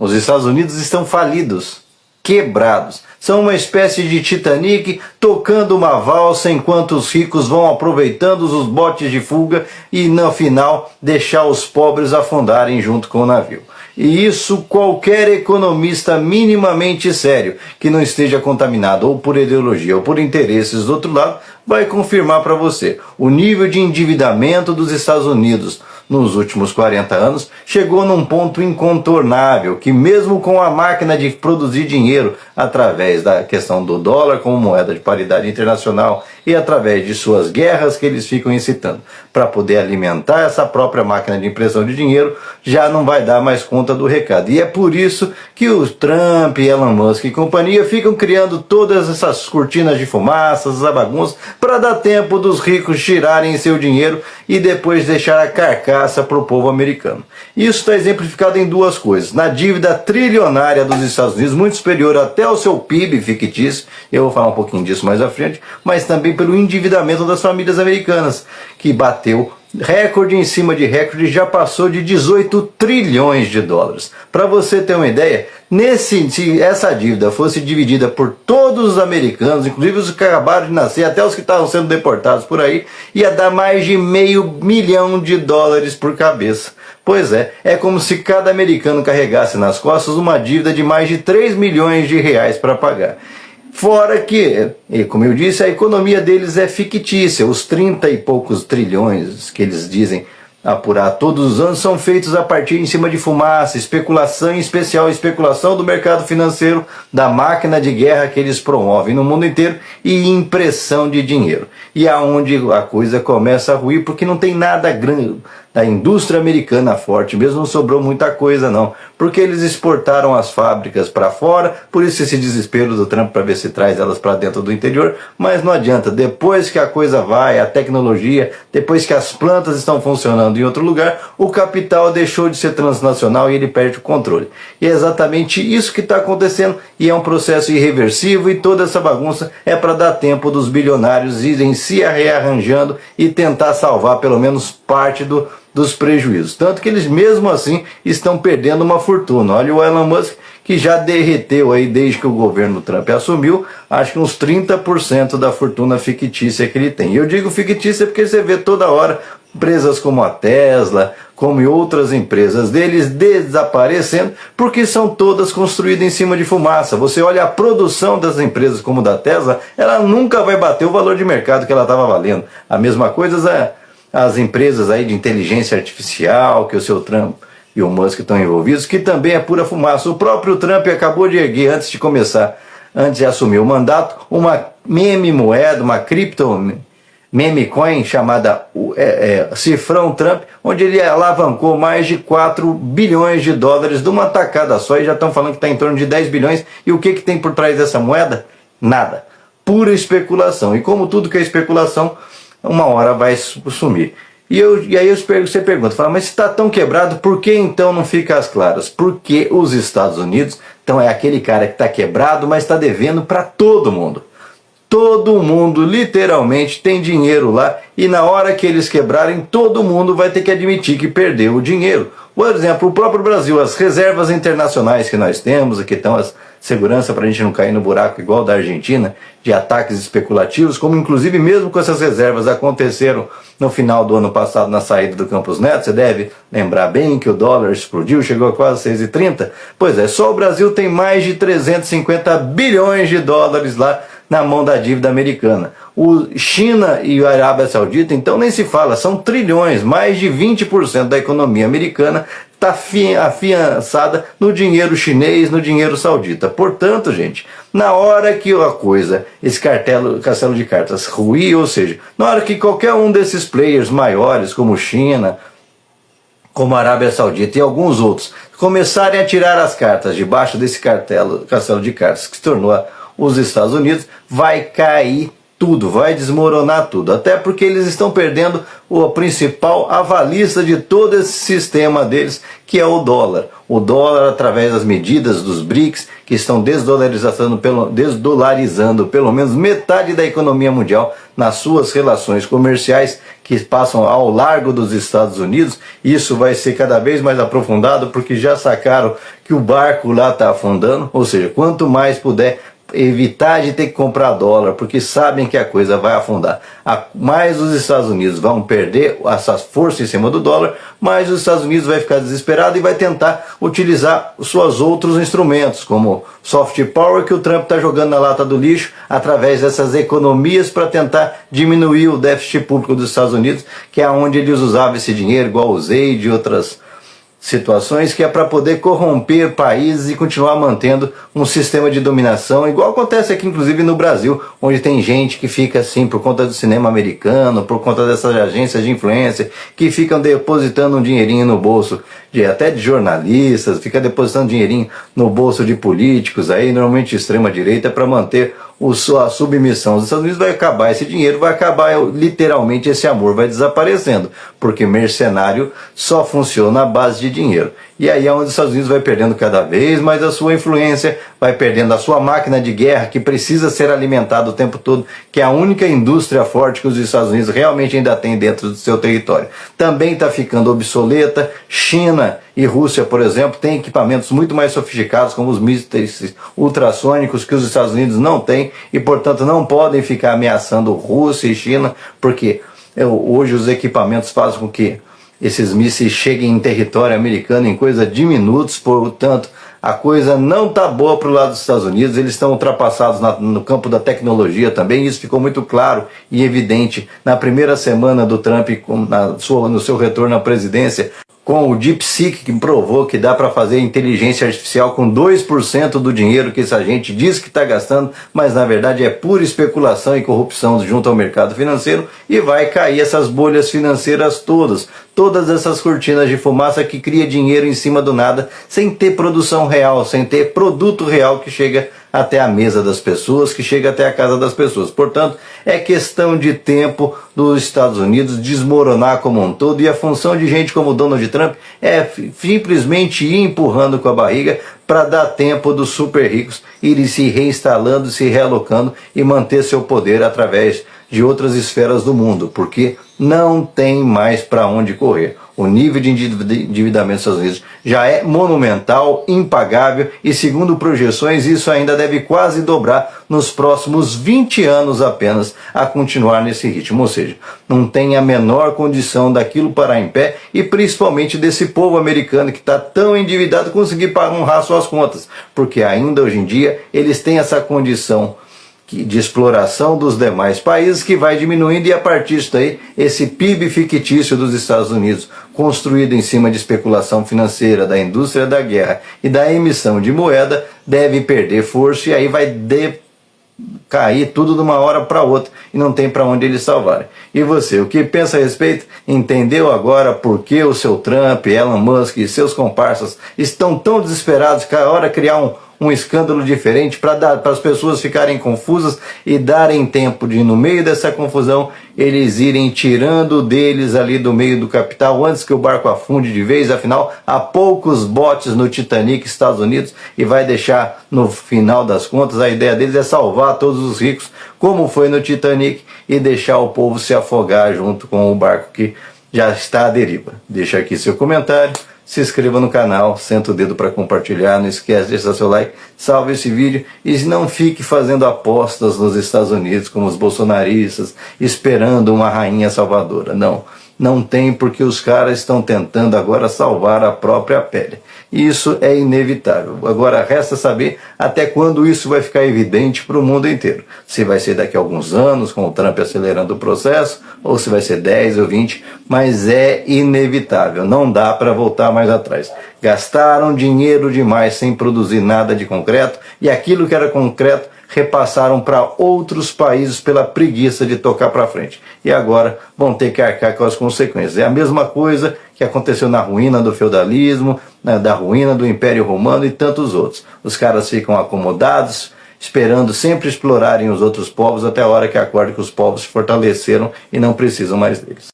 Os Estados Unidos estão falidos, quebrados. São uma espécie de Titanic tocando uma valsa enquanto os ricos vão aproveitando os botes de fuga e no final deixar os pobres afundarem junto com o navio. E isso qualquer economista minimamente sério, que não esteja contaminado ou por ideologia ou por interesses do outro lado, vai confirmar para você. O nível de endividamento dos Estados Unidos nos últimos 40 anos chegou num ponto incontornável, que mesmo com a máquina de produzir dinheiro através da questão do dólar como moeda de paridade internacional e através de suas guerras que eles ficam incitando para poder alimentar essa própria máquina de impressão de dinheiro, já não vai dar mais conta do recado. E é por isso que o Trump, Elon Musk e companhia ficam criando todas essas cortinas de fumaça, essa bagunça, para dar tempo dos ricos tirarem seu dinheiro e depois deixar a carcaça para o povo americano. Isso está exemplificado em duas coisas: na dívida trilionária dos Estados Unidos, muito superior até ao seu PIB fictício, eu vou falar um pouquinho disso mais à frente, mas também pelo endividamento das famílias americanas, que bateu recorde em cima de recorde, já passou de 18 trilhões de dólares. Para você ter uma ideia, se essa dívida fosse dividida por todos os americanos, inclusive os que acabaram de nascer, até os que estavam sendo deportados por aí, ia dar mais de $500 milhões por cabeça. Pois é como se cada americano carregasse nas costas uma dívida de mais de 3 milhões de reais para pagar. Fora que, como eu disse, a economia deles é fictícia. Os 30 e poucos trilhões que eles dizem apurar todos os anos são feitos a partir em cima de fumaça, especulação, em especial especulação do mercado financeiro, da máquina de guerra que eles promovem no mundo inteiro e impressão de dinheiro. E aonde a coisa começa a ruir, porque não tem nada grande. Da indústria americana forte mesmo não sobrou muita coisa não, porque eles exportaram as fábricas para fora, por isso esse desespero do Trump para ver se traz elas para dentro do interior, mas não adianta, depois que a coisa vai, a tecnologia, depois que as plantas estão funcionando em outro lugar, o capital deixou de ser transnacional e ele perde o controle. E é exatamente isso que está acontecendo, e é um processo irreversível, e toda essa bagunça é para dar tempo dos bilionários irem se rearranjando e tentar salvar pelo menos parte dos prejuízos. Tanto que eles mesmo assim estão perdendo uma fortuna. Olha o Elon Musk, que já derreteu aí desde que o governo Trump assumiu, acho que uns 30% da fortuna fictícia que ele tem. E eu digo fictícia porque você vê toda hora empresas como a Tesla, como outras empresas deles desaparecendo, porque são todas construídas em cima de fumaça. Você olha a produção das empresas como da Tesla, ela nunca vai bater o valor de mercado que ela estava valendo. A mesma coisa as empresas aí de inteligência artificial, que o seu Trump e o Musk estão envolvidos, que também é pura fumaça. O próprio Trump acabou de erguer, antes de assumir o mandato, uma meme moeda, uma cripto meme coin chamada Cifrão Trump, onde ele alavancou mais de 4 bilhões de dólares de uma tacada só, e já estão falando que está em torno de 10 bilhões, e o que tem por trás dessa moeda? Nada. Pura especulação. E como tudo que é especulação, uma hora vai sumir. E aí você pergunta, fala, mas se está tão quebrado, por que então não fica às claras? Porque os Estados Unidos, então é aquele cara que está quebrado, mas está devendo para todo mundo. Todo mundo, literalmente, tem dinheiro lá, e na hora que eles quebrarem, todo mundo vai ter que admitir que perdeu o dinheiro. Por exemplo, o próprio Brasil, as reservas internacionais que nós temos, aqui estão as segurança para a gente não cair no buraco igual da Argentina, de ataques especulativos, como inclusive mesmo com essas reservas aconteceram no final do ano passado na saída do Campos Neto. Você deve lembrar bem que o dólar explodiu, chegou a quase 6,30. Pois é, só o Brasil tem mais de 350 bilhões de dólares lá na mão da dívida americana. O China e a Arábia Saudita, então nem se fala, são trilhões, mais de 20% da economia americana está afiançada no dinheiro chinês, no dinheiro saudita. Portanto, gente, na hora que a coisa, esse castelo de cartas ruir, ou seja, na hora que qualquer um desses players maiores, como China, como a Arábia Saudita e alguns outros, começarem a tirar as cartas debaixo desse castelo de cartas que se tornou os Estados Unidos, vai cair tudo, vai desmoronar tudo, até porque eles estão perdendo o principal avalista de todo esse sistema deles, que é o dólar. O dólar, através das medidas dos BRICS, que estão desdolarizando pelo menos metade da economia mundial nas suas relações comerciais, que passam ao largo dos Estados Unidos. Isso vai ser cada vez mais aprofundado, porque já sacaram que o barco lá está afundando, ou seja, quanto mais puder evitar de ter que comprar dólar, porque sabem que a coisa vai afundar. Mais os Estados Unidos vão perder essa força em cima do dólar, mais os Estados Unidos vai ficar desesperado e vai tentar utilizar os seus outros instrumentos, como soft power, que o Trump está jogando na lata do lixo, através dessas economias para tentar diminuir o déficit público dos Estados Unidos, que é onde eles usavam esse dinheiro, igual o ZEID e outras situações, que é para poder corromper países e continuar mantendo um sistema de dominação, igual acontece aqui inclusive no Brasil, onde tem gente que fica assim por conta do cinema americano, por conta dessas agências de influência, que ficam depositando um dinheirinho no bolso até de jornalistas, fica depositando dinheirinho no bolso de políticos, aí normalmente extrema direita, para manter a submissão. Os Estados Unidos vai acabar esse dinheiro, vai acabar literalmente, esse amor vai desaparecendo, porque mercenário só funciona à base de dinheiro. E aí é onde os Estados Unidos vai perdendo cada vez mais a sua influência, vai perdendo a sua máquina de guerra, que precisa ser alimentada o tempo todo, que é a única indústria forte que os Estados Unidos realmente ainda tem dentro do seu território. Também está ficando obsoleta. China e Rússia, por exemplo, têm equipamentos muito mais sofisticados, como os mísseis ultrassônicos, que os Estados Unidos não têm, e portanto não podem ficar ameaçando Rússia e China, porque hoje os equipamentos fazem com que esses mísseis cheguem em território americano em coisa de minutos. Portanto, a coisa não está boa para o lado dos Estados Unidos. Eles estão ultrapassados no campo da tecnologia também. Isso ficou muito claro e evidente na primeira semana do Trump, no seu retorno à presidência, com o DeepSeek, que provou que dá para fazer inteligência artificial com 2% do dinheiro que essa gente diz que está gastando, mas na verdade é pura especulação e corrupção junto ao mercado financeiro, e vai cair essas bolhas financeiras todas essas cortinas de fumaça que cria dinheiro em cima do nada, sem ter produção real, sem ter produto real que chega até a mesa das pessoas, que chega até a casa das pessoas. Portanto, é questão de tempo dos Estados Unidos desmoronar como um todo, e a função de gente como Donald Trump é simplesmente ir empurrando com a barriga para dar tempo dos super ricos irem se reinstalando, se realocando e manter seu poder através de outras esferas do mundo, porque não tem mais para onde correr. O nível de endividamento dos Estados Unidos já é monumental, impagável, e segundo projeções isso ainda deve quase dobrar nos próximos 20 anos apenas, a continuar nesse ritmo. Ou seja, não tem a menor condição daquilo parar em pé, e principalmente desse povo americano que está tão endividado conseguir honrar suas contas, porque ainda hoje em dia eles têm essa condição de exploração dos demais países, que vai diminuindo, e a partir disso aí, esse PIB fictício dos Estados Unidos, construído em cima de especulação financeira, da indústria da guerra e da emissão de moeda, deve perder força, e aí vai cair tudo de uma hora para outra, e não tem para onde eles salvarem. E você, o que pensa a respeito? Entendeu agora por que o seu Trump, Elon Musk e seus comparsas estão tão desesperados que a hora criar um escândalo diferente para as pessoas ficarem confusas e darem tempo de, no meio dessa confusão, eles irem tirando deles ali do meio do capital antes que o barco afunde de vez? Afinal, há poucos botes no Titanic, Estados Unidos, e vai deixar, no final das contas, a ideia deles é salvar todos os ricos, como foi no Titanic, e deixar o povo se afogar junto com o barco que já está à deriva. Deixa aqui seu comentário, se inscreva no canal, senta o dedo para compartilhar, não esquece de deixar seu like, salve esse vídeo, e não fique fazendo apostas nos Estados Unidos como os bolsonaristas, esperando uma rainha salvadora. Não tem, porque os caras estão tentando agora salvar a própria pele. Isso é inevitável. Agora resta saber até quando isso vai ficar evidente para o mundo inteiro. Se vai ser daqui a alguns anos, com o Trump acelerando o processo, ou se vai ser 10 ou 20, mas é inevitável. Não dá para voltar mais atrás. Gastaram dinheiro demais sem produzir nada de concreto, e aquilo que era concreto repassaram para outros países pela preguiça de tocar para frente. E agora vão ter que arcar com as consequências. É a mesma coisa que aconteceu na ruína do feudalismo, da ruína do Império Romano e tantos outros. Os caras ficam acomodados, esperando sempre explorarem os outros povos até a hora que acordem que os povos se fortaleceram e não precisam mais deles.